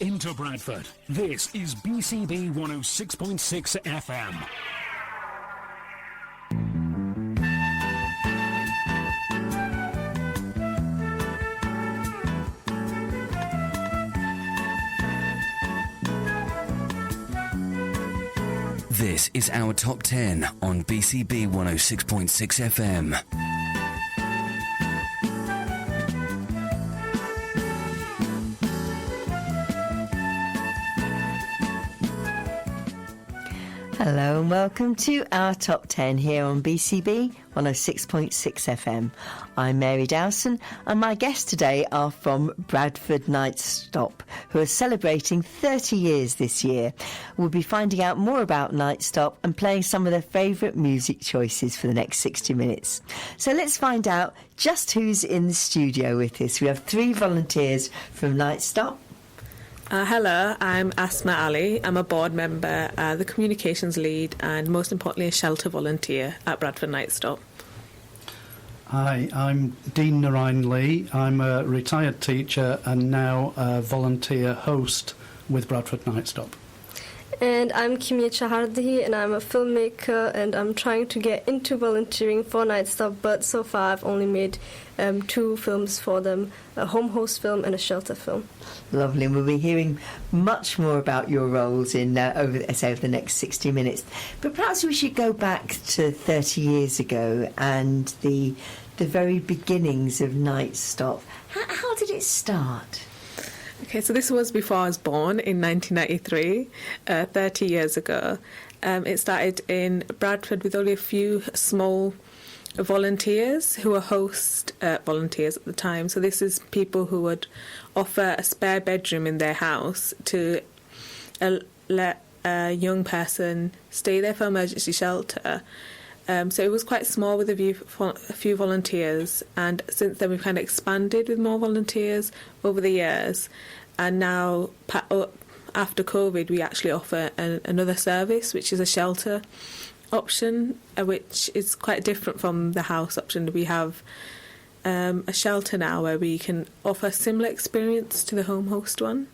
Into Bradford, this is BCB 106.6 FM. This is our Top 10 on BCB 106.6 FM. Hello and welcome to our Top 10 here on BCB 106.6 FM. I'm Mary Dowson and my guests today are from Bradford Nightstop, who are celebrating 30 years this year. We'll be finding out more about Nightstop and playing some of their favourite music choices for the next 60 minutes. So let's find out just who's in the studio with us. We have 3 volunteers from Nightstop. Hello, I'm Asma Ali. I'm a board member, the communications lead, and most importantly, a shelter volunteer at Bradford Nightstop. Hi, I'm Dean Narayan Lee. I'm a retired teacher and now a volunteer host with Bradford Nightstop. And I'm Kimia Chahardi, and I'm a filmmaker, and I'm trying to get into volunteering for Nightstop, but so far I've only made 2 films for them, a home host film and a shelter film. Lovely, and we'll be hearing much more about your roles in over the next 60 minutes. But perhaps we should go back to 30 years ago and the very beginnings of Nightstop. How did it start? Okay, so this was before I was born in 1993, 30 years ago. It started in Bradford with only a few small volunteers who were host volunteers at the time. So this is people who would offer a spare bedroom in their house to let a young person stay there for emergency shelter. So it was quite small with a few volunteers, and since then we've kind of expanded with more volunteers over the years, and now after COVID we actually offer another service, which is a shelter option, which is quite different from the house option. We have a shelter now where we can offer a similar experience to the home host one.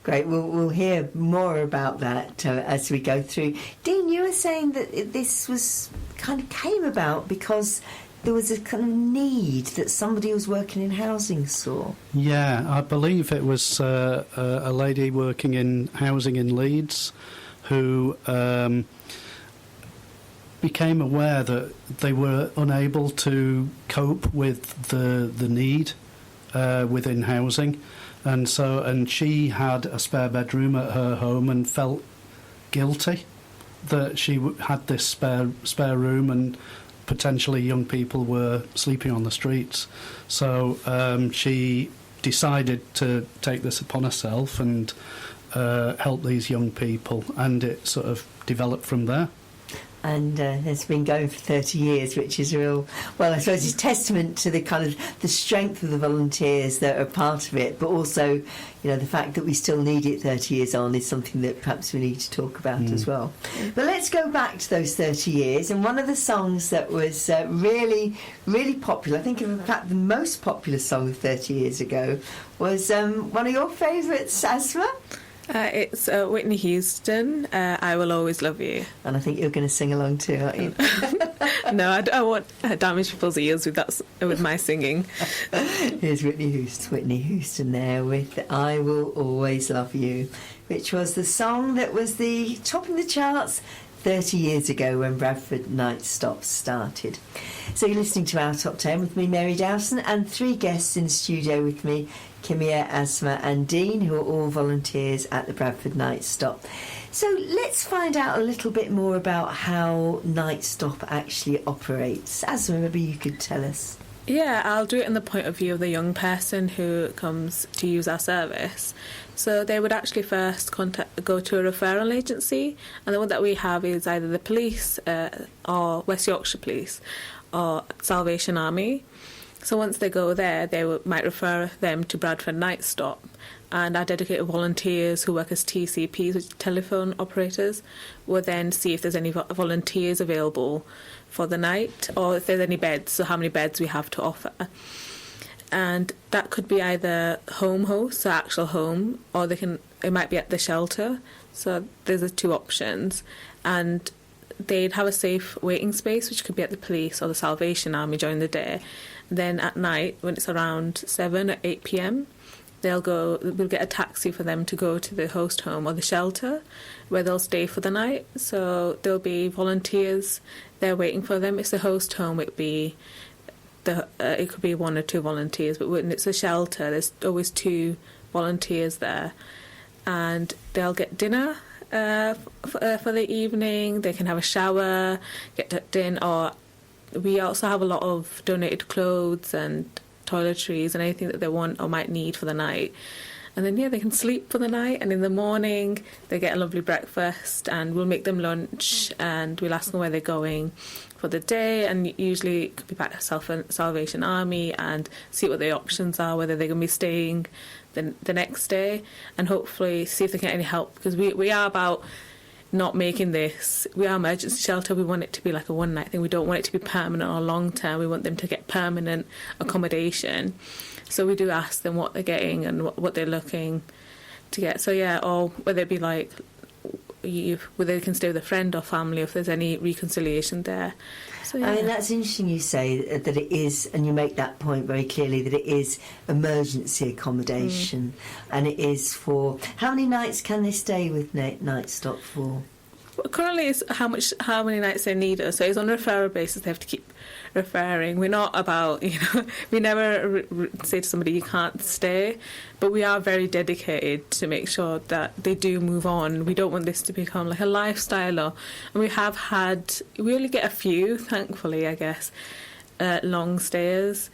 Great, we'll hear more about that as we go through. Dean, you were saying that this was kind of came about because there was a kind of need that somebody who was working in housing saw. Yeah, I believe it was a lady working in housing in Leeds who became aware that they were unable to cope with the need within housing. And she had a spare bedroom at her home and felt guilty that she had this spare room and potentially young people were sleeping on the streets. So she decided to take this upon herself and help these young people, and it sort of developed from there. And it's been going for 30 years, which is I suppose it's testament to the kind of the strength of the volunteers that are part of it, but also, the fact that we still need it 30 years on is something that perhaps we need to talk about as well. But let's go back to those 30 years, and one of the songs that was really, really popular, I think in fact the most popular song of 30 years ago, was one of your favourites, Asma? It's Whitney Houston, I Will Always Love You. And I think you're going to sing along too, aren't you? No, I don't want to damage people's ears with my singing. Here's Whitney Houston there with I Will Always Love You, which was the song that was the top of the charts 30 years ago when Bradford Nightstop started. So you're listening to our Top 10 with me, Mary Dowson, and 3 guests in the studio with me, Kimia, Asma and Dean, who are all volunteers at the Bradford Nightstop. So let's find out a little bit more about how Nightstop actually operates. Asma, maybe you could tell us. Yeah, I'll do it in the point of view of the young person who comes to use our service. So they would actually first go to a referral agency, and the one that we have is either the police or West Yorkshire Police or Salvation Army. So once they go there, they might refer them to Bradford Nightstop, and our dedicated volunteers who work as TCPs, which are telephone operators, will then see if there's any volunteers available for the night, or if there's any beds, so how many beds we have to offer. And that could be either home hosts, so actual home, or they can it might be at the shelter. So there's the two options, and they'd have a safe waiting space, which could be at the police or the Salvation Army during the day. Then at night, when it's around 7 or 8 p.m, we'll get a taxi for them to go to the host home or the shelter, where they'll stay for the night. So there'll be volunteers there waiting for them. It's the host home, it could be 1 or 2 volunteers, but when it's a shelter, there's always 2 volunteers there, and they'll get dinner for the evening. They can have a shower, get tucked in, or we also have a lot of donated clothes and toiletries and anything that they want or might need for the night. And then, they can sleep for the night, and in the morning they get a lovely breakfast, and we'll make them lunch, and we'll ask them where they're going for the day, and usually it could be back to Salvation Army, and see what their options are, whether they're going to be staying the next day, and hopefully see if they can get any help, because we are about not making this. We are emergency shelter. We want it to be like a one-night thing. We don't want it to be permanent or long-term. We want them to get permanent accommodation. So we do ask them what they're getting and what they're looking to get. So or whether it be like whether they can stay with a friend or family, if there's any reconciliation there. So, I mean, that's interesting you say that it is, and you make that point very clearly, that it is emergency accommodation, and it is for... How many nights can they stay with Nightstop for? Well, currently it's how many nights they need us. So it's on a referral basis. They have to keep referring. We're not about, we never say to somebody you can't stay, but we are very dedicated to make sure that they do move on. We don't want this to become like a lifestyle, and we only get a few, thankfully, I guess, long stayers.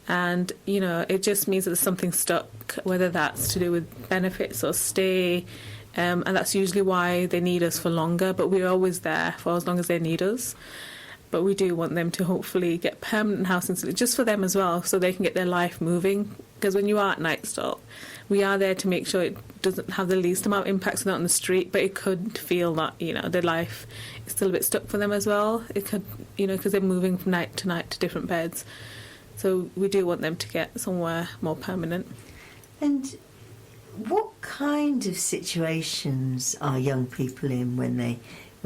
And, it just means that there's something stuck, whether that's to do with benefits or stay. And that's usually why they need us for longer, but we're always there for as long as they need us. But we do want them to hopefully get permanent housing, just for them as well, so they can get their life moving. Because when you are at Nightstop, we are there to make sure it doesn't have the least amount of impact so they're not on the street, but it could feel that, their life is still a bit stuck for them as well. It could, because they're moving from night to different beds. So we do want them to get somewhere more permanent. And what kind of situations are young people in when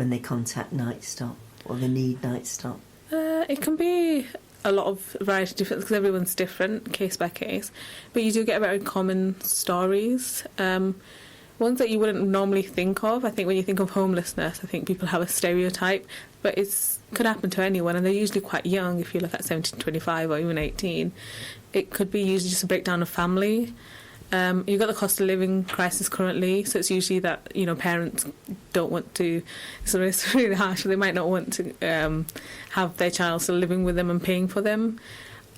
they contact Nightstop or they need Nightstop? It can be a lot of variety of different, because everyone's different, case by case. But you do get very common stories. Ones that you wouldn't normally think of. I think when you think of homelessness, I think people have a stereotype, but it could happen to anyone, and they're usually quite young. If you look at 17, 25 or even 18, it could be usually just a breakdown of family. You've got the cost of living crisis currently, so it's usually that parents don't want to. So it's really harsh. They might not want to have their child still living with them and paying for them.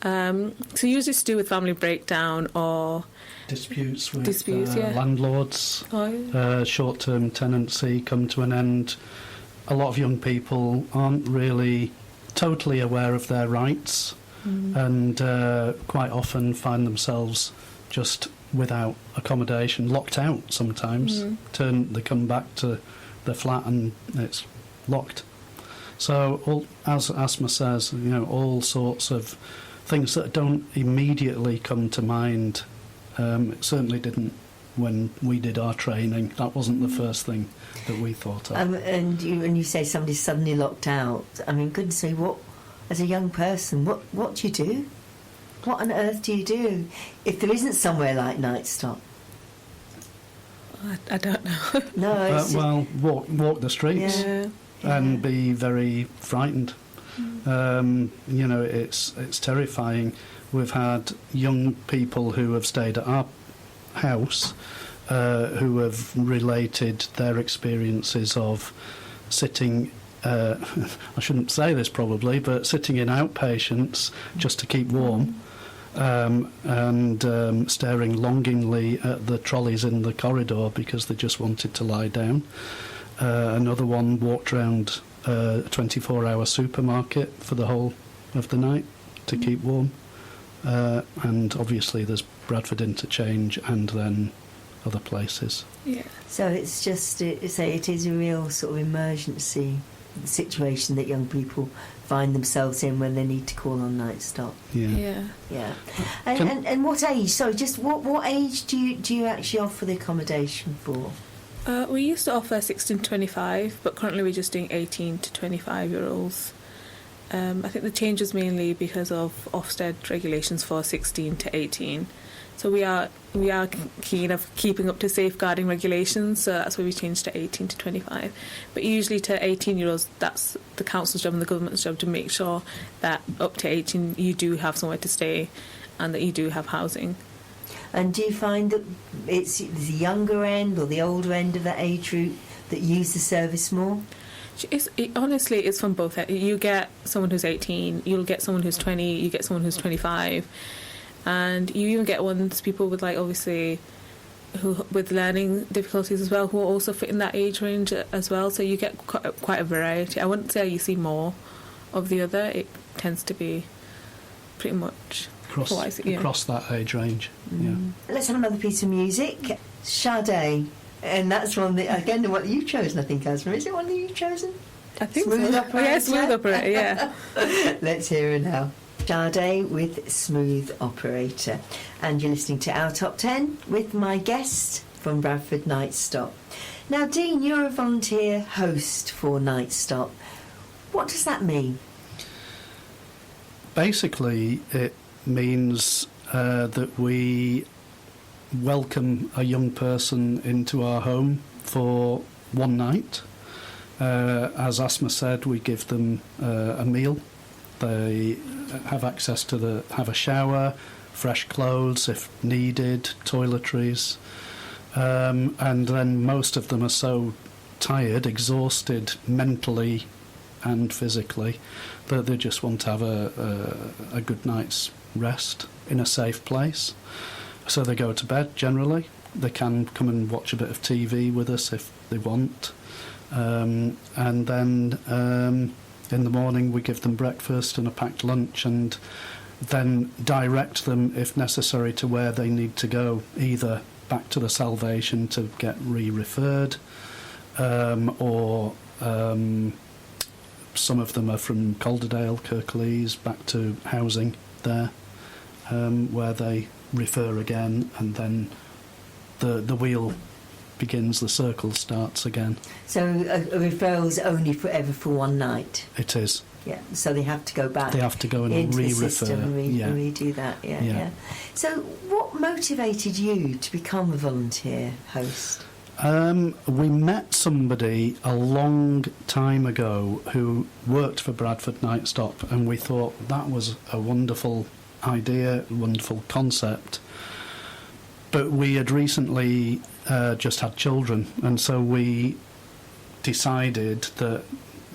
So usually it's to do with family breakdown or disputes with yeah. landlords. Short-term tenancy come to an end. A lot of young people aren't really totally aware of their rights, and quite often find themselves just without accommodation, locked out sometimes. They come back to the flat and it's locked. So, as Asma says, all sorts of things that don't immediately come to mind. It certainly didn't when we did our training. That wasn't the first thing that we thought of. And when you say somebody's suddenly locked out, I mean, goodness me, what, as a young person, what do you do? What on earth do you do if there isn't somewhere like Nightstop? I don't know. No. Walk the streets and be very frightened. It's terrifying. We've had young people who have stayed at our house who have related their experiences of sitting. I shouldn't say this probably, but sitting in outpatients just to keep warm. And staring longingly at the trolleys in the corridor because they just wanted to lie down. Another one walked around a 24-hour supermarket for the whole of the night to keep warm. And obviously there's Bradford Interchange and then other places. Yeah. So it's just, it is a real sort of emergency situation that young people find themselves in when they need to call on Nightstop. Yeah. Yeah. And what age? Sorry, just what age do you actually offer the accommodation for? We used to offer 16 to 25, but currently we're just doing 18 to 25-year-olds. I think the change was mainly because of Ofsted regulations for 16 to 18. So we are keen of keeping up to safeguarding regulations, so that's why we changed to 18 to 25. But usually to 18-year-olds, that's the council's job and the government's job to make sure that up to 18 you do have somewhere to stay and that you do have housing. And do you find that it's the younger end or the older end of that age group that use the service more? Honestly, it's from both. You get someone who's 18, you'll get someone who's 20, you get someone who's 25, and you even get people with, like, obviously, who with learning difficulties as well, who are also fit in that age range as well. So you get quite a variety. I wouldn't say you see more of the other. It tends to be pretty much across that age range. Yeah. Let's have another piece of music. Sade. And that's one that, again, what you've chosen, I think, Asma. Is it one that you've chosen? I think Smooth so. Operator? Yeah, Smooth Operator, yeah. Let's hear it now. Sade with Smooth Operator. And you're listening to Our Top 10 with my guest from Bradford Nightstop. Now, Dean, you're a volunteer host for Nightstop. What does that mean? Basically, it means that we welcome a young person into our home for one night. As Asma said, we give them a meal. They have access to have a shower, fresh clothes if needed, toiletries, and then most of them are so tired, exhausted mentally and physically that they just want to have a good night's rest in a safe place. So they go to bed generally. They can come and watch a bit of TV with us if they want. And then in the morning we give them breakfast and a packed lunch, and then direct them, if necessary, to where they need to go, either back to the Salvation to get re-referred, or some of them are from Calderdale, Kirklees, back to housing there, where they refer again, and then the wheel begins, the circle starts again. So a referral's only forever for one night? It is. Yeah, so they have to go back. They have to go and into re-refer. the system and redo that. Yeah. So what motivated you to become a volunteer host? We met somebody a long time ago who worked for Bradford Nightstop, and we thought that was a wonderful idea, wonderful concept. But we had recently just had children, and so we decided that,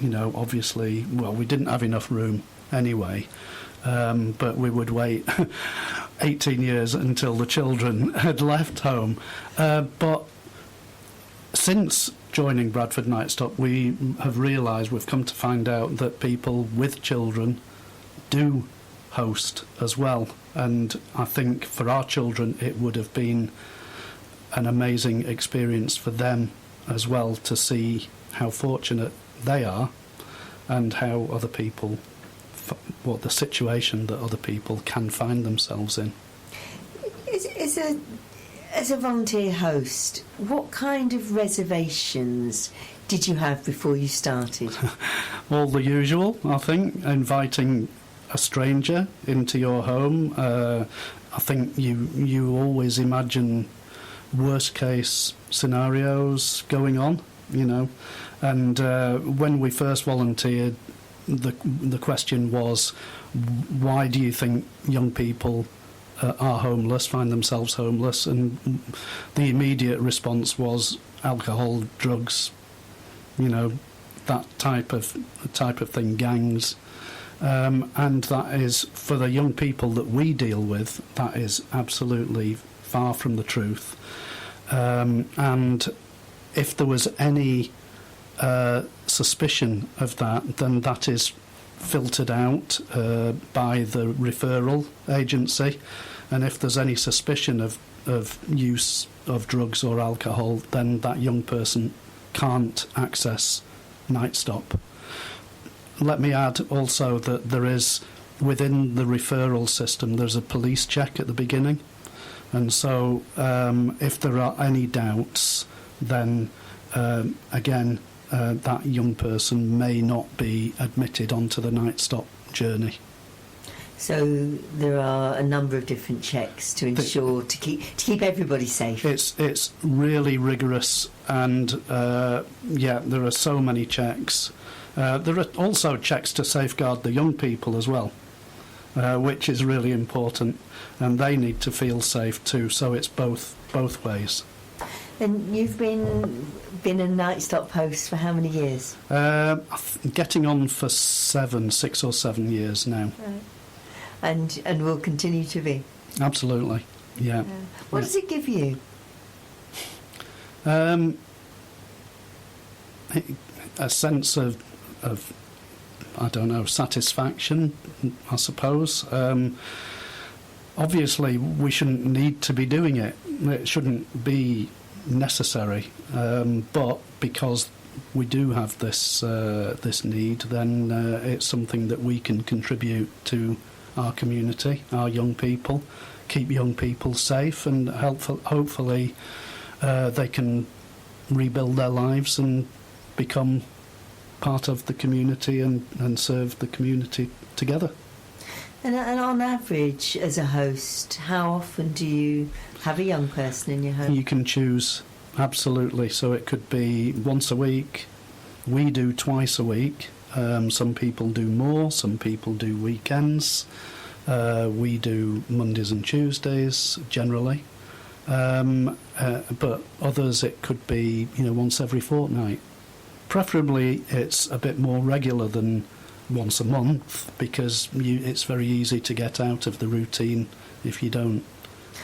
obviously, well, we didn't have enough room anyway, but we would wait 18 years until the children had left home. But since joining Bradford Nightstop, we have realised, we've come to find out that people with children do host as well, and I think for our children it would have been an amazing experience for them as well, to see how fortunate they are and how other people, what the situation that other people can find themselves in. As a volunteer host, what kind of reservations did you have before you started? All the usual, I think. Inviting a stranger into your home. I think you always imagine worst case scenarios going on, and when we first volunteered, the question was, why do you think young people are homeless, find themselves homeless? And the immediate response was alcohol, drugs, that type of thing, gangs. And that is, for the young people that we deal with, that is absolutely far from the truth. And if there was any suspicion of that, then that is filtered out by the referral agency. And if there's any suspicion of use of drugs or alcohol, then that young person can't access Nightstop. let me add also that there is, within the referral system, there's a police check at the beginning. And so if there are any doubts, then again, that young person may not be admitted onto the Nightstop journey. So there are a number of different checks to ensure to keep everybody safe. It's really rigorous, and there are so many checks. There are also checks to safeguard the young people as well, which is really important, and they need to feel safe too. So it's both ways. And you've been a Nightstop host for how many years? Getting on for 6 or 7 years now. Right. And will continue to be. Absolutely, yeah. What does it give you? A sense of I don't know, satisfaction, I suppose. Obviously, we shouldn't need to be doing it. It shouldn't be necessary. But because we do have this need, then it's something that we can contribute to our community, our young people, keep young people safe, and hopefully they can rebuild their lives and become part of the community and serve the community together. And on average, as a host, how often do you have a young person in your home? You can choose, absolutely. So it could be once a week. We do twice a week. Some people do more, some people do weekends. We do Mondays and Tuesdays generally. But others it could be, once every fortnight. Preferably it's a bit more regular than once a month, because it's very easy to get out of the routine if you don't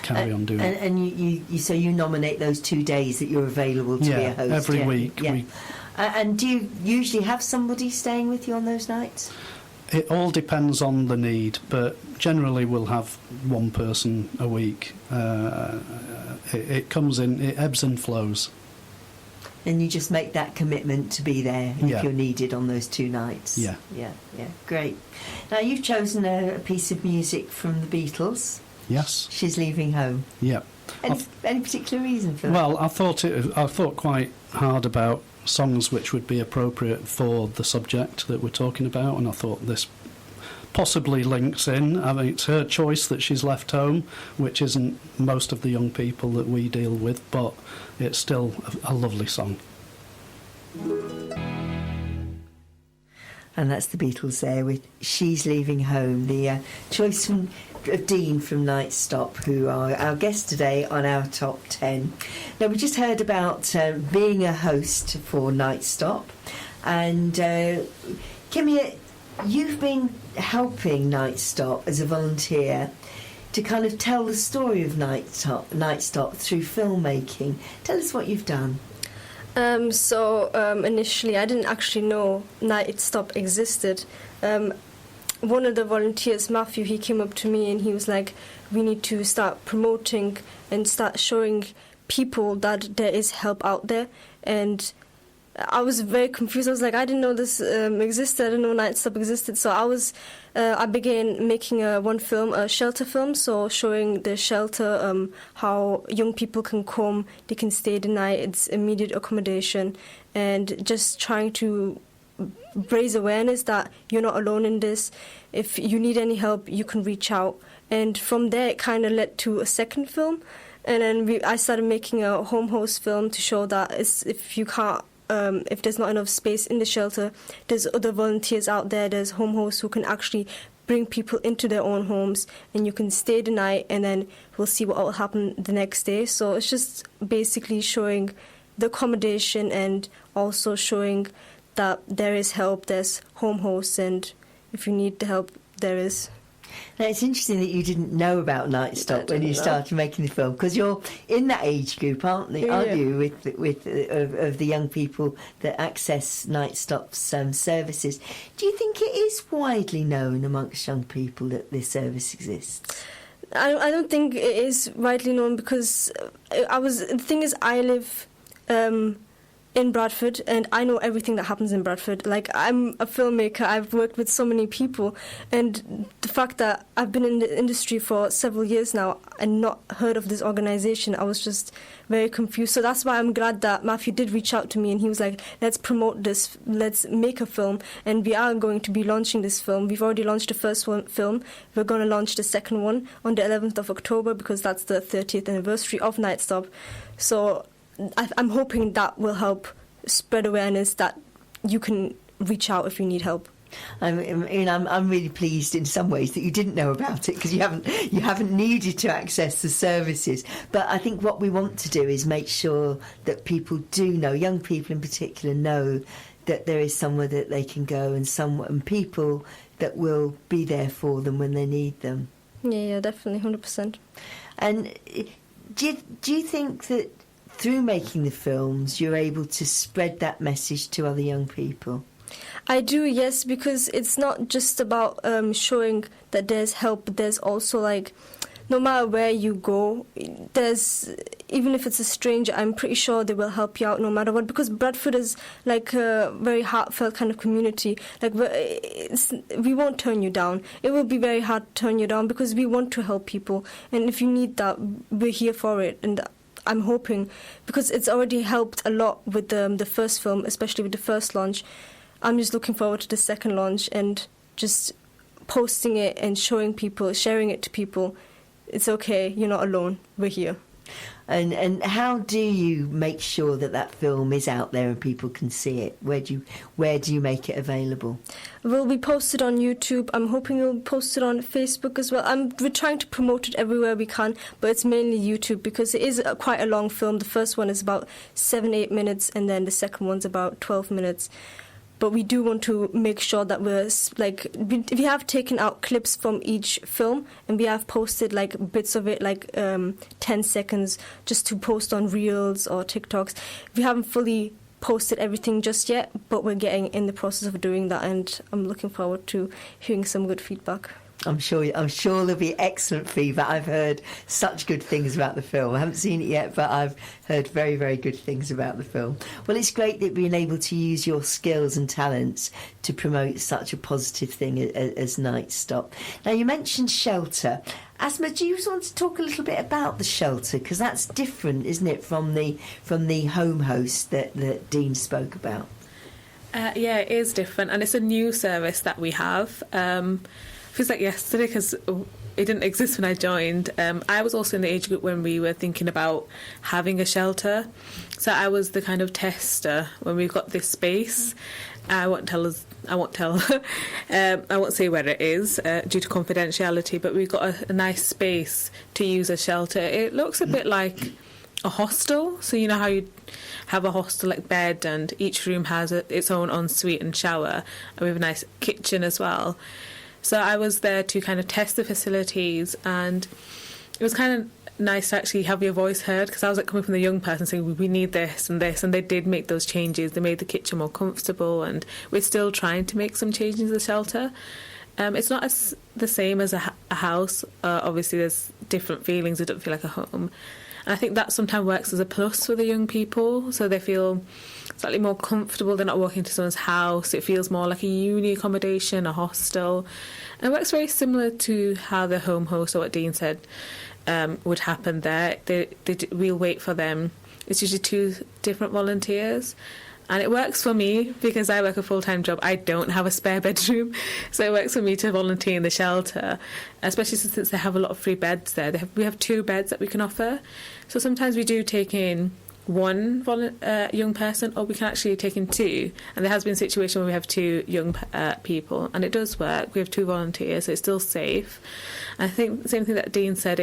carry on doing it. And you nominate those 2 days that you're available to be a host? Every week. Yeah. And do you usually have somebody staying with you on those nights? It all depends on the need, but generally we'll have one person a week. It comes in, it ebbs and flows. And you just make that commitment to be there if you're needed on those 2 nights? Yeah. Great. Now, you've chosen a piece of music from the Beatles. Yes. She's Leaving Home. Yeah. Any particular reason for that? Well, I thought quite hard about songs which would be appropriate for the subject that we're talking about, and I thought this possibly links in. I mean, it's her choice that she's left home, which isn't most of the young people that we deal with, but it's still a lovely song. And that's the Beatles there with She's Leaving Home, the choice of Dean from Nightstop, who are our guest today on our Top 10. Now, we just heard about being a host for Nightstop, and Kimmy, you've been helping Nightstop as a volunteer to kind of tell the story of Nightstop through filmmaking. Tell us what you've done. Initially I didn't actually know Nightstop existed. One of the volunteers, Matthew, he came up to me and he was like, we need to start promoting and start showing people that there is help out there. And I was very confused. I was like, I didn't know this existed. I didn't know Nightstop existed. So I began making one film, a shelter film, so showing the shelter, how young people can come, they can stay the night, it's immediate accommodation, and just trying to raise awareness that you're not alone in this. If you need any help, you can reach out. And from there, it kind of led to a second film. And then I started making a home host film to show that if you can't, if there's not enough space in the shelter, there's other volunteers out there, there's home hosts who can actually bring people into their own homes, and you can stay the night, and then we'll see what will happen the next day. So it's just basically showing the accommodation and also showing that there is help, there's home hosts, and if you need the help, there is. Now, it's interesting that you didn't know about Nightstop when you started making the film, because you're in that age group, aren't you, with the young people that access Nightstop's services. Do you think it is widely known amongst young people that this service exists? I don't think it is widely known, because the thing is, I live in Bradford, and I know everything that happens in Bradford. Like, I'm a filmmaker, I've worked with so many people, and the fact that I've been in the industry for several years now and not heard of this organisation, I was just very confused. So that's why I'm glad that Matthew did reach out to me, and he was like, let's promote this, let's make a film, and we are going to be launching this film. We've already launched the first film, we're going to launch the second one on the 11th of October, because that's the 30th anniversary of Nightstop. So I'm hoping that will help spread awareness that you can reach out if you need help. I'm really pleased in some ways that you didn't know about it, because you haven't needed to access the services. But I think what we want to do is make sure that people do know, young people in particular, know that there is somewhere that they can go and people that will be there for them when they need them. Yeah, definitely, 100%. And do you think that through making the films you're able to spread that message to other young people? I do, yes, because it's not just about showing that there's help, but there's also, like, no matter where you go, there's, even if it's a stranger, I'm pretty sure they will help you out no matter what, because Bradford is like a very heartfelt kind of community. Like, we won't turn you down. It will be very hard to turn you down, because we want to help people, and if you need that, we're here for it. And I'm hoping, because it's already helped a lot with the first film, especially with the first launch. I'm just looking forward to the second launch and just posting it and showing people, sharing it to people. It's okay, you're not alone, we're here. And how do you make sure that film is out there and people can see it? Where do you make it available? Will be posted on YouTube. I'm hoping we'll post it on Facebook as well. We're trying to promote it everywhere we can, but it's mainly YouTube, because it is quite a long film. The first one is about 7-8 minutes, and then the second one's about 12 minutes. But we do want to make sure that we have taken out clips from each film, and we have posted like bits of it, like 10 seconds, just to post on Reels or TikToks. We haven't fully posted everything just yet, but we're getting in the process of doing that, and I'm looking forward to hearing some good feedback. I'm sure there'll be excellent feedback. I've heard such good things about the film. I haven't seen it yet, but I've heard very, very good things about the film. Well, it's great that being able to use your skills and talents to promote such a positive thing as Nightstop. Now, you mentioned shelter. Asma, do you want to talk a little bit about the shelter? Because that's different, isn't it, from the home host that Dean spoke about? Yeah, it is different, and it's a new service that we have. Feels like yesterday, because it didn't exist when I joined. I was also in the age group when we were thinking about having a shelter, so I was the kind of tester when we got this space. I won't say where it is due to confidentiality, but we got a nice space to use as shelter. It looks a bit like a hostel, so you know how you have a hostel like bed, and each room has its own ensuite and shower, and we have a nice kitchen as well. So I was there to kind of test the facilities, and it was kind of nice to actually have your voice heard, because I was like coming from the young person saying we need this, and they did make those changes. They made the kitchen more comfortable, and we're still trying to make some changes in the shelter. It's not the same as a house. Obviously, there's different feelings. It doesn't feel like a home. And I think that sometimes works as a plus for the young people, so they feel slightly more comfortable. They're not walking to someone's house. It feels more like a uni accommodation, a hostel. And it works very similar to how the home host, or what Dean said, would happen there. We'll wait for them. It's usually 2 different volunteers. And it works for me because I work a full-time job. I don't have a spare bedroom. So it works for me to volunteer in the shelter, especially since they have a lot of free beds there. We have 2 beds that we can offer. So sometimes we do take in 1 young person, or we can actually take in 2. And there has been a situation where we have 2 young people, and it does work. We have 2 volunteers, so it's still safe. I think the same thing that Dean said,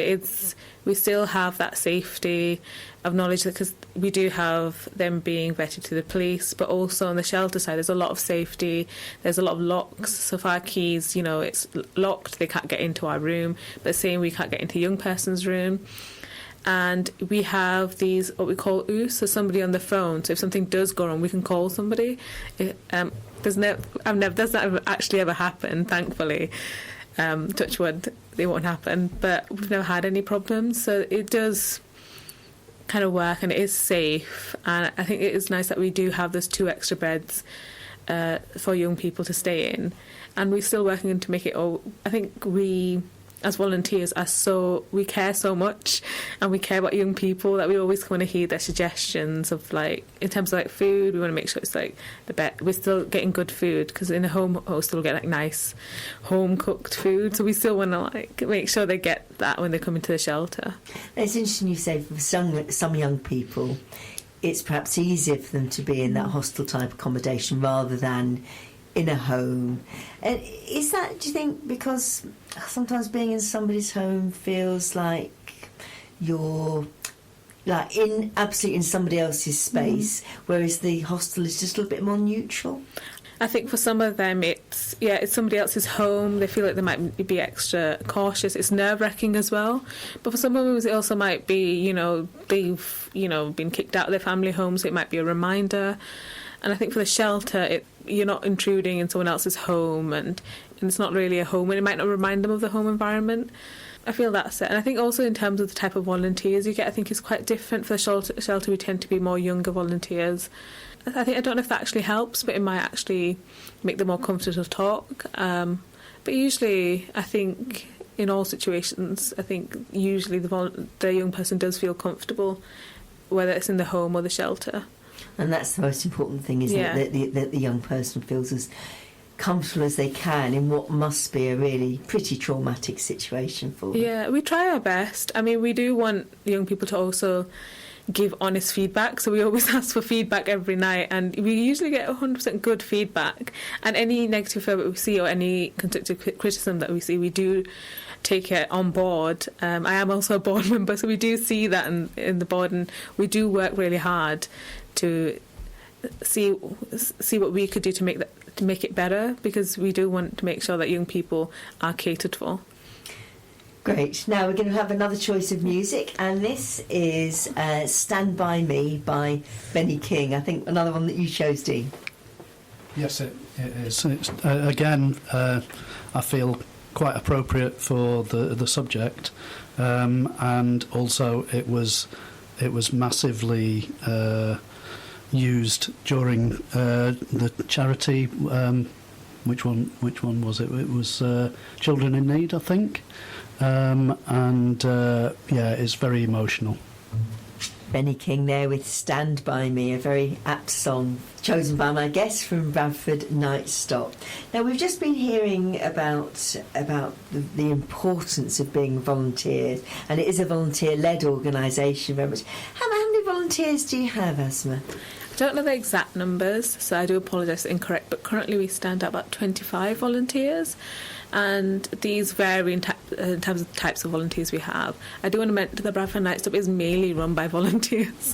we still have that safety of knowledge, because we do have them being vetted to the police, but also on the shelter side there's a lot of safety. There's a lot of locks, so if our keys, it's locked, they can't get into our room, but same, we can't get into a young person's room. And we have these, what we call OOS, so somebody on the phone, so if something does go wrong we can call somebody. That's not actually ever happened, thankfully. Touch wood, they won't happen, but we've never had any problems. So it does kind of work, and it is safe. And I think it is nice that we do have those 2 extra beds for young people to stay in, and we're still working to make it all. I think we, as volunteers, we care so much, and we care about young people that we always want to hear their suggestions of, like, in terms of like food. We want to make sure it's like we're still getting good food, because in a home hostel we get like nice home cooked food, so we still want to like make sure they get that when they come into the shelter. It's interesting you say for some young people it's perhaps easier for them to be in that hostel type accommodation rather than in a home. And is that, do you think, because sometimes being in somebody's home feels like you're like absolutely in somebody else's space, whereas the hostel is just a little bit more neutral? I think for some of them it's somebody else's home. They feel like they might be extra cautious. It's nerve-wracking as well. But for some of them it also might be, they've, been kicked out of their family home, so it might be a reminder. And I think for the shelter, you're not intruding in someone else's home, and it's not really a home, and it might not remind them of the home environment. I feel that's it. And I think also in terms of the type of volunteers you get, I think it's quite different. For the shelter we tend to be more younger volunteers. I don't know if that actually helps, but it might actually make them more comfortable to talk. But usually, I think in all situations, I think usually the young person does feel comfortable, whether it's in the home or the shelter. And that's the most important thing, isn't it? That the young person feels as comfortable as they can in what must be a really pretty traumatic situation for them. Yeah, we try our best. I mean, we do want young people to also give honest feedback, so we always ask for feedback every night, and we usually get 100% good feedback. And any negative feedback we see or any constructive criticism that we see, we do take it on board. I am also a board member, so we do see that in the board, and we do work really hard to see what we could do to make it better, because we do want to make sure that young people are catered for. Great. Now we're going to have another choice of music, and this is Stand By Me by Benny King. I think another one that you chose, Dean. Yes, it is. It's, again, I feel quite appropriate for the subject, and also it was massively used during the charity. Which one was it? It was Children in Need, I think. It's very emotional. Benny King there with Stand By Me, a very apt song chosen by my guest from Bradford Nightstop. Now we've just been hearing about the importance of being volunteers, and it is a volunteer-led organisation very much. How many volunteers do you have, Asma? I don't know the exact numbers, so I do apologise if incorrect, but currently we stand at about 25 volunteers, and these vary in terms of the types of volunteers we have. I do want to mention that the Bradford Nightstop is mainly run by volunteers.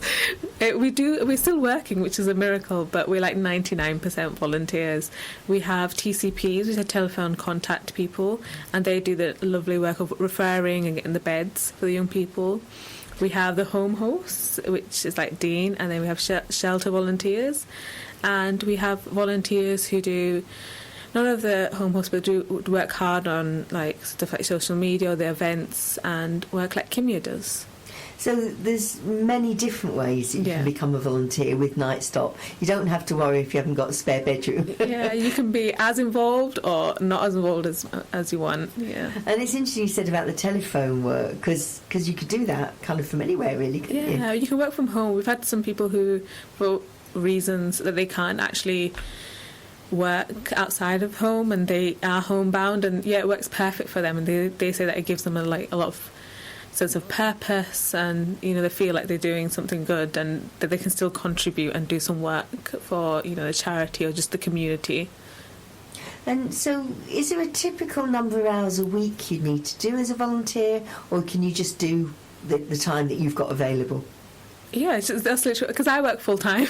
We're still working, which is a miracle, but we're like 99% volunteers. We have TCPs, which are telephone contact people, and they do the lovely work of referring and getting the beds for the young people. We have the home hosts, which is like Dean, and then we have shelter volunteers, and we have volunteers who do none of the home hosts, but do work hard on like stuff like social media or the events, and work like Kimia does. So there's many different ways that you can become a volunteer with Nightstop. You don't have to worry if you haven't got a spare bedroom. Yeah, you can be as involved or not as involved as you want. Yeah. And it's interesting you said about the telephone work, because you could do that kind of from anywhere, really, couldn't you? Yeah, you can work from home. We've had some people who, for reasons that they can't actually work outside of home, and they are homebound, and it works perfect for them, and they say that it gives them a lot of sense of purpose, and they feel like they're doing something good, and that they can still contribute and do some work for the charity or just the community. And so is there a typical number of hours a week you need to do as a volunteer, or can you just do the time that you've got available? Yeah, that's literally because I work full time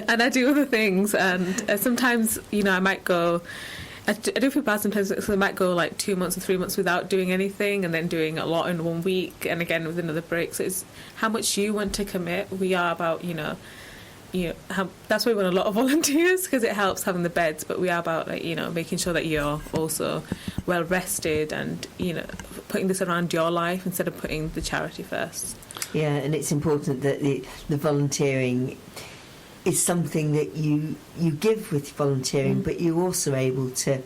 and I do other things, and sometimes I might go. I do feel bad sometimes because I might go like 2 months or 3 months without doing anything, and then doing a lot in 1 week, and again with another break. So it's how much you want to commit. We are about that's why we want a lot of volunteers, because it helps having the beds. But we are about making sure that you're also well rested, and putting this around your life instead of putting the charity first. Yeah, and it's important that the volunteering is something that you give with volunteering, but you're also able to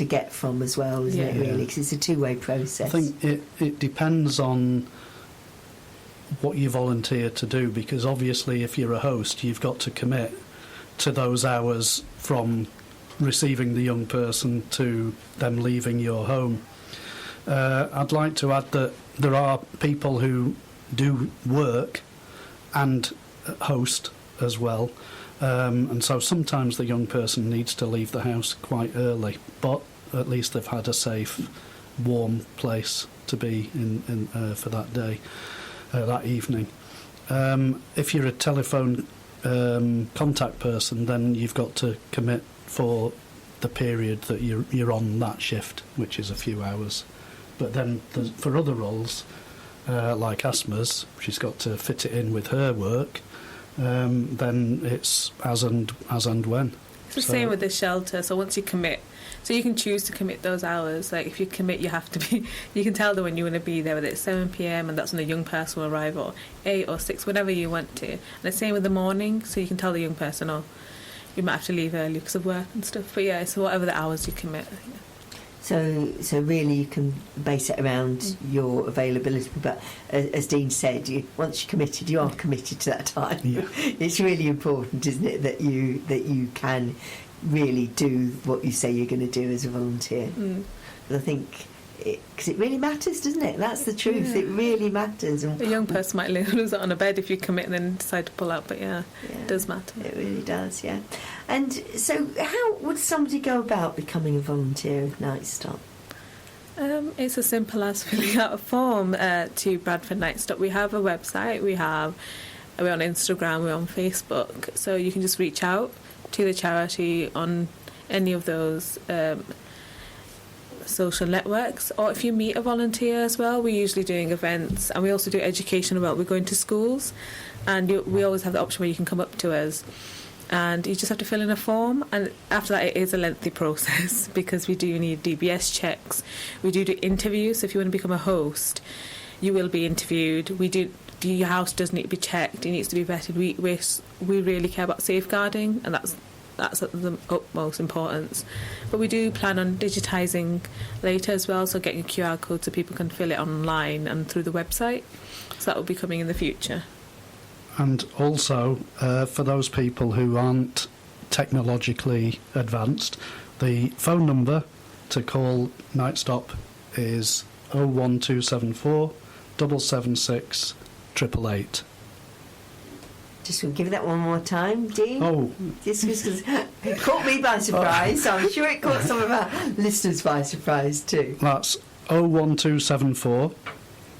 get from as well, isn't it, really? Because it's a two-way process. I think it depends on what you volunteer to do, because obviously if you're a host, you've got to commit to those hours from receiving the young person to them leaving your home. I'd like to add that there are people who do work and host as well, and so sometimes the young person needs to leave the house quite early, but at least they've had a safe, warm place to be in for that day, that evening. If you're a telephone contact person, then you've got to commit for the period that you're on that shift, which is a few hours. But then for other roles, like Asma's, she's got to fit it in with her work. Then it's as and when. It's the same with the shelter. So once you commit, so you can choose to commit those hours. Like if you commit, you have to be. You can tell them when you want to be there, whether it's 7 p.m. and that's when the young person will arrive, or 8 or 6, whenever you want to. And the same with the morning. So you can tell the young person, oh, you might have to leave early because of work and stuff. But yeah, so whatever the hours you commit. So really you can base it around your availability. But as Dean said, once you're committed, you are committed to that time. Yeah. It's really important, isn't it, that you can really do what you say you're going to do as a volunteer. I think because it really matters, doesn't it? That's the truth. Yeah. It really matters. A young person might lose it on a bed if you commit and then decide to pull out, but it does matter. It really does, yeah. And so how would somebody go about becoming a volunteer at Nightstop? It's as simple as filling out a form to Bradford Nightstop. We have a website, we're on Instagram, we're on Facebook, so you can just reach out to the charity on any of those social networks, or if you meet a volunteer as well, we're usually doing events, and we also do education about, we're going to schools, and we always have the option where you can come up to us and you just have to fill in a form, and after that it is a lengthy process because we do need DBS checks, we do interviews. So if you want to become a host, you will be interviewed. Your house does need to be checked, it needs to be vetted. We really care about safeguarding, and that's at the utmost importance. But we do plan on digitising later as well, so getting a QR code so people can fill it online and through the website. So that will be coming in the future. And also, for those people who aren't technologically advanced, the phone number to call Nightstop is 01274 776 888. Just going to give that one more time, Dean. Oh. This it caught me by surprise, so I'm sure it caught some of our listeners by surprise too. That's 01274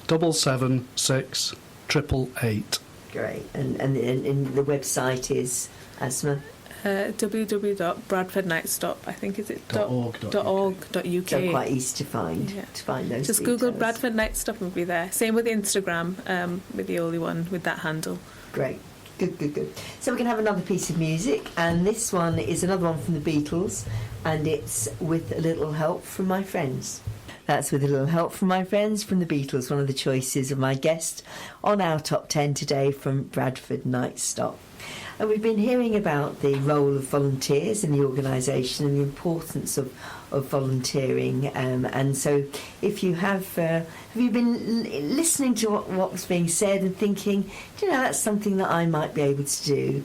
776 888. Great. And the website is Asma? www.bradfordnightstop, I think, is it .org.uk. So quite easy to find those Just details. Google Bradford Nightstop and be there. Same with Instagram, with the only one with that handle. Great. Good. So we're going to have another piece of music, and this one is another one from the Beatles, and it's With a Little Help from My Friends. That's With a Little Help from My Friends from the Beatles, one of the choices of my guest on our Top 10 today from Bradford Nightstop. And we've been hearing about the role of volunteers in the organisation and the importance of volunteering. And so if you have you been listening to what was being said and thinking, that's something that I might be able to do?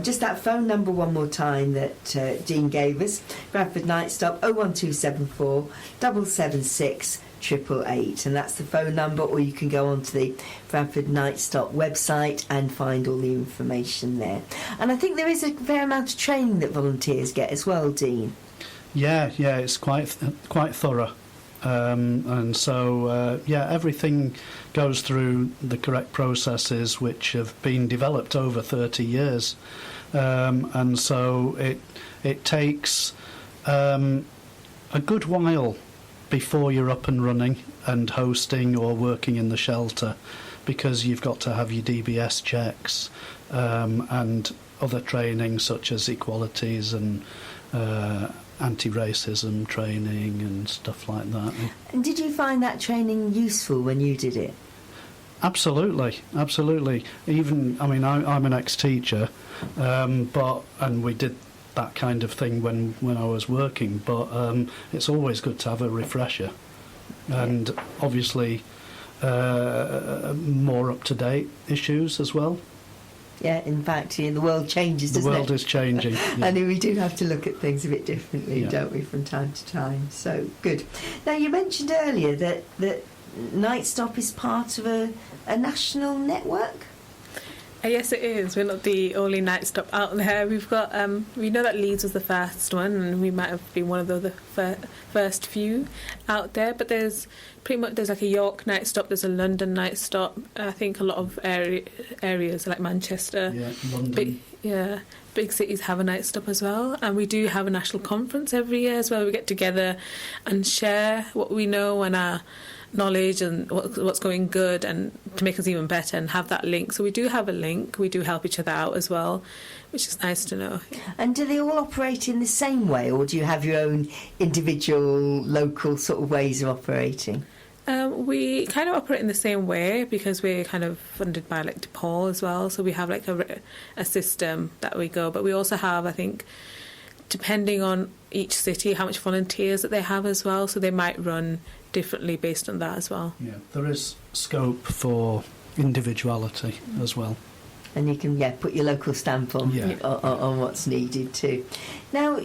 Just that phone number one more time that Dean gave us, Bradford Nightstop, 01274 776 888, and that's the phone number, or you can go onto the Bradford Nightstop website and find all the information there. And I think there is a fair amount of training that volunteers get as well, Dean. Yeah, it's quite thorough, and so everything goes through the correct processes which have been developed over 30 years, and so it takes a good while before you're up and running and hosting or working in the shelter, because you've got to have your DBS checks, and other training such as equalities and anti-racism training and stuff like that. And did you find that training useful when you did it? Absolutely, absolutely. Even, I mean, I'm an ex-teacher, and we did that kind of thing when I was working, but it's always good to have a refresher. And obviously more up-to-date issues as well. Yeah, in fact, the world changes, doesn't it? The world is changing. Yeah. And we do have to look at things a bit differently, don't we, from time to time. So, good. Now, you mentioned earlier that Nightstop is part of a national network? Yes, it is. We're not the only Nightstop out there. We've got, we know that Leeds was the first one, and we might have been one of the first few out there. But there's like a York Nightstop, there's a London Nightstop. I think a lot of areas like Manchester, London. Big cities have a Nightstop as well. And we do have a national conference every year as well. We get together and share what we know and our knowledge and what's going good, and to make us even better, and have that link. So we do have a link. We do help each other out as well, which is nice to know. And do they all operate in the same way, or do you have your own individual local sort of ways of operating? We kind of operate in the same way because we're kind of funded by like DePaul as well. So we have like a system that we go, but we also have, I think, depending on each city, how much volunteers that they have as well. So they might run differently based on that as well. Yeah, there is scope for individuality as well. And you can, put your local stamp on, on what's needed too. Now,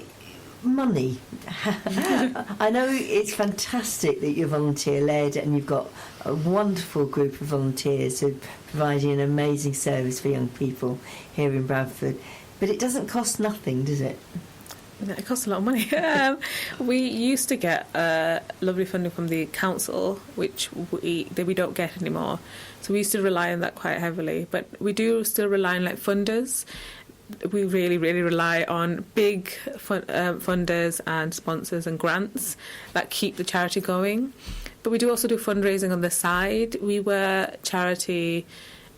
money. I know it's fantastic that you're volunteer-led and you've got a wonderful group of volunteers who are providing an amazing service for young people here in Bradford. But it doesn't cost nothing, does it? It costs a lot of money. We used to get lovely funding from the council, which we don't get anymore. So we used to rely on that quite heavily. But we do still rely on like funders. We really, really rely on big funders and sponsors and grants that keep the charity going. But we do also do fundraising on the side. We were charity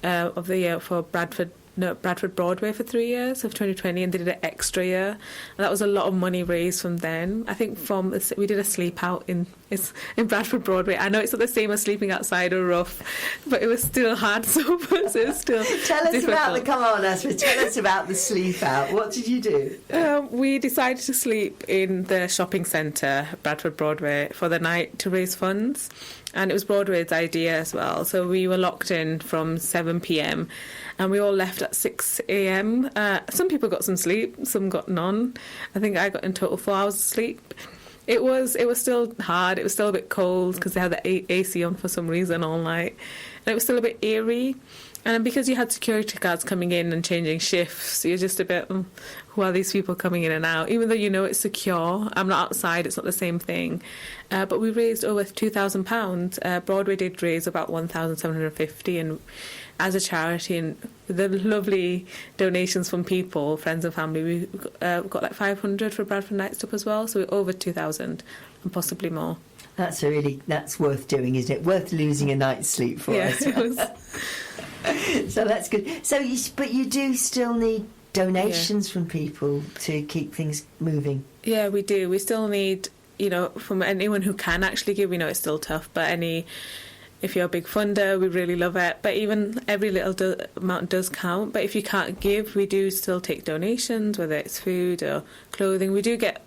of the year for Bradford Broadway for 3 years of 2020, and they did an extra year, and that was a lot of money raised from then. I think we did a sleep out in Bradford Broadway. I know it's not the same as sleeping outside or rough, but it was still hard sober, so it's still Tell us difficult. tell us about the sleep out. What did you do? We decided to sleep in the shopping centre, Bradford Broadway, for the night to raise funds. And it was Broadway's idea as well. So we were locked in from 7 p.m. and we all left at 6 a.m. Some people got some sleep, some got none. I think I got in total 4 hours of sleep. It was still hard. It was still a bit cold because they had the AC on for some reason all night. And it was still a bit eerie. And because you had security guards coming in and changing shifts, you're just a bit, who are these people coming in and out? Even though you know it's secure, I'm not outside, it's not the same thing. But we raised over £2,000. Broadway did raise about £1,750, and as a charity, and the lovely donations from people, friends and family, we got like 500 for Bradford Nightstop as well, so we're over 2,000 and possibly more. That's worth doing, isn't it? Worth losing a night's sleep for us. It was. So that's good. But you do still need donations from people to keep things moving. Yeah, we do. We still need, from anyone who can actually give. We know it's still tough, but if you're a big funder, we really love it. But even every little amount does count. But if you can't give, we do still take donations, whether it's food or clothing. We do get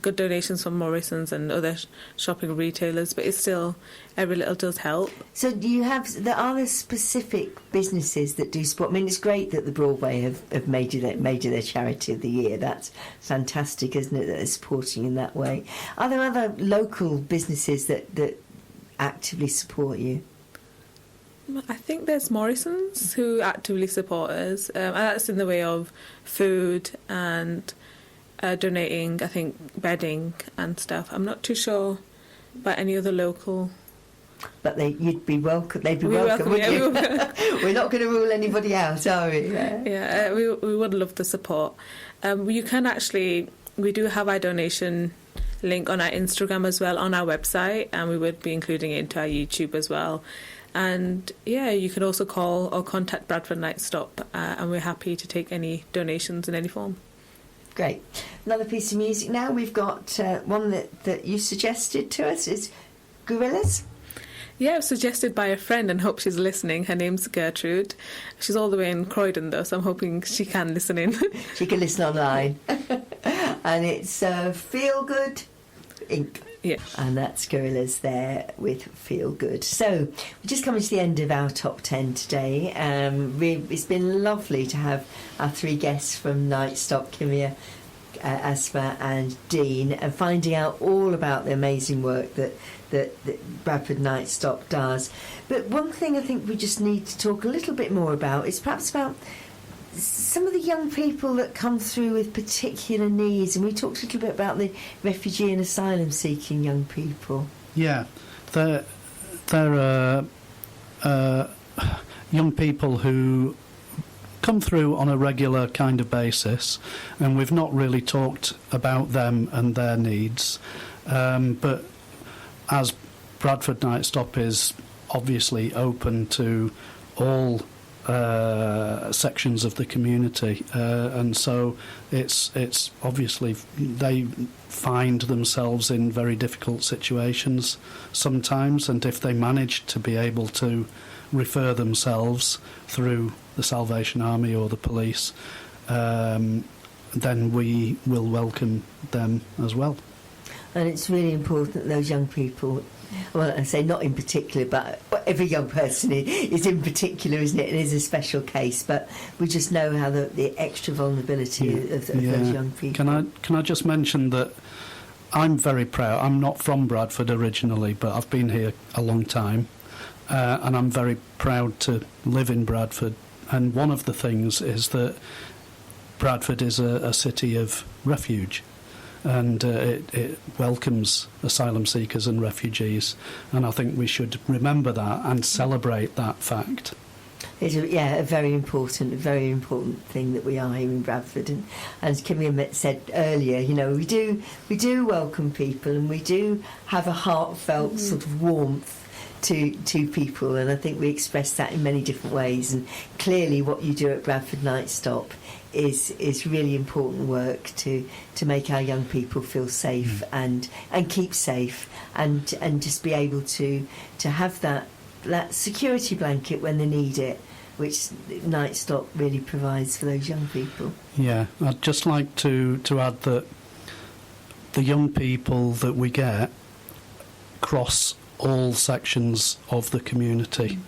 good donations from Morrison's and other shopping retailers, but it's still, every little does help. So are there specific businesses that do support? I mean, it's great that the Broadway have made you their charity of the year. That's fantastic, isn't it, that they're supporting in that way. Are there other local businesses that actively support you? I think there's Morrison's who actively support us, and that's in the way of food and donating, I think, bedding and stuff. I'm not too sure about any other local. But you'd be welcome. They'd be welcome, wouldn't you? We're not going to rule anybody out, are we? Yeah, we would love the support. You can actually, we do have our donation link on our Instagram as well, on our website, and we would be including it into our YouTube as well. And yeah, you can also call or contact Bradford Nightstop, and we're happy to take any donations in any form. Great. Another piece of music now. We've got one that you suggested to us is Gorillas. Yeah, it was suggested by a friend and hope she's listening. Her name's Gertrude. She's all the way in Croydon though, so I'm hoping she can listen in. She can listen online. And it's Feel Good Inc. Yeah. And that's Gorillas there with Feel Good. So we're just coming to the end of our top 10 today. It's been lovely to have our three guests from Nightstop, Kimia, Asma and Dean, and finding out all about the amazing work that Bradford Nightstop does. But one thing I think we just need to talk a little bit more about is perhaps about some of the young people that come through with particular needs, and we talked a little bit about the refugee and asylum seeking young people. Yeah, there are young people who come through on a regular kind of basis, and we've not really talked about them and their needs. But as Bradford Nightstop is obviously open to all sections of the community, and so it's obviously they find themselves in very difficult situations sometimes, and if they manage to be able to refer themselves through the Salvation Army or the police, then we will welcome them as well. And it's really important that those young people, well, I say not in particular, but every young person is in particular, isn't it? It is a special case, but we just know how the extra vulnerability of those young people. Can I just mention that I'm very proud. I'm not from Bradford originally, but I've been here a long time, and I'm very proud to live in Bradford. And one of the things is that Bradford is a city of refuge. And it welcomes asylum seekers and refugees, and I think we should remember that and celebrate that fact. It's a very important thing that we are here in Bradford, and as Kimmy said earlier, we do welcome people, and we do have a heartfelt sort of warmth to people, and I think we express that in many different ways. And clearly, what you do at Bradford Nightstop is really important work to make our young people feel safe and keep safe, and just be able to have that security blanket when they need it, which Nightstop really provides for those young people. Yeah, I'd just like to add that the young people that we get cross all sections of the community.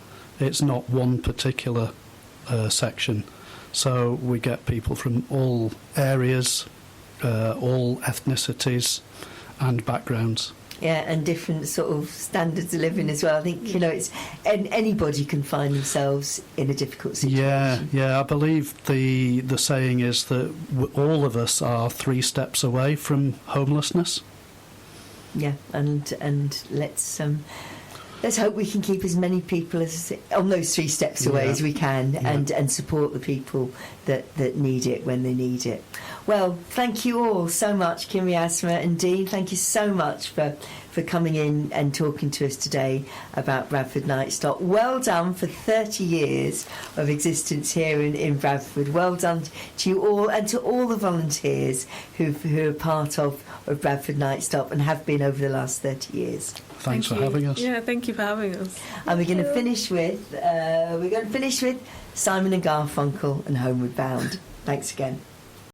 It's not one particular section. So we get people from all areas, all ethnicities and backgrounds. Yeah, and different sort of standards of living as well. I think, it's anybody can find themselves in a difficult situation. Yeah. I believe the saying is that all of us are 3 steps away from homelessness. Yeah, and let's hope we can keep as many people as on those 3 steps away as we can, and support the people that need it when they need it. Well, thank you all so much, Kimmy, Asma and Dean. Thank you so much for coming in and talking to us today about Bradford Nightstop. Well done for 30 years of existence here in Bradford. Well done to you all, and to all the volunteers who are part of Bradford Nightstop and have been over the last 30 years. Thanks for having us. Yeah, thank you for having us. And we're going to finish with Simon and Garfunkel and Homeward Bound. Thanks again.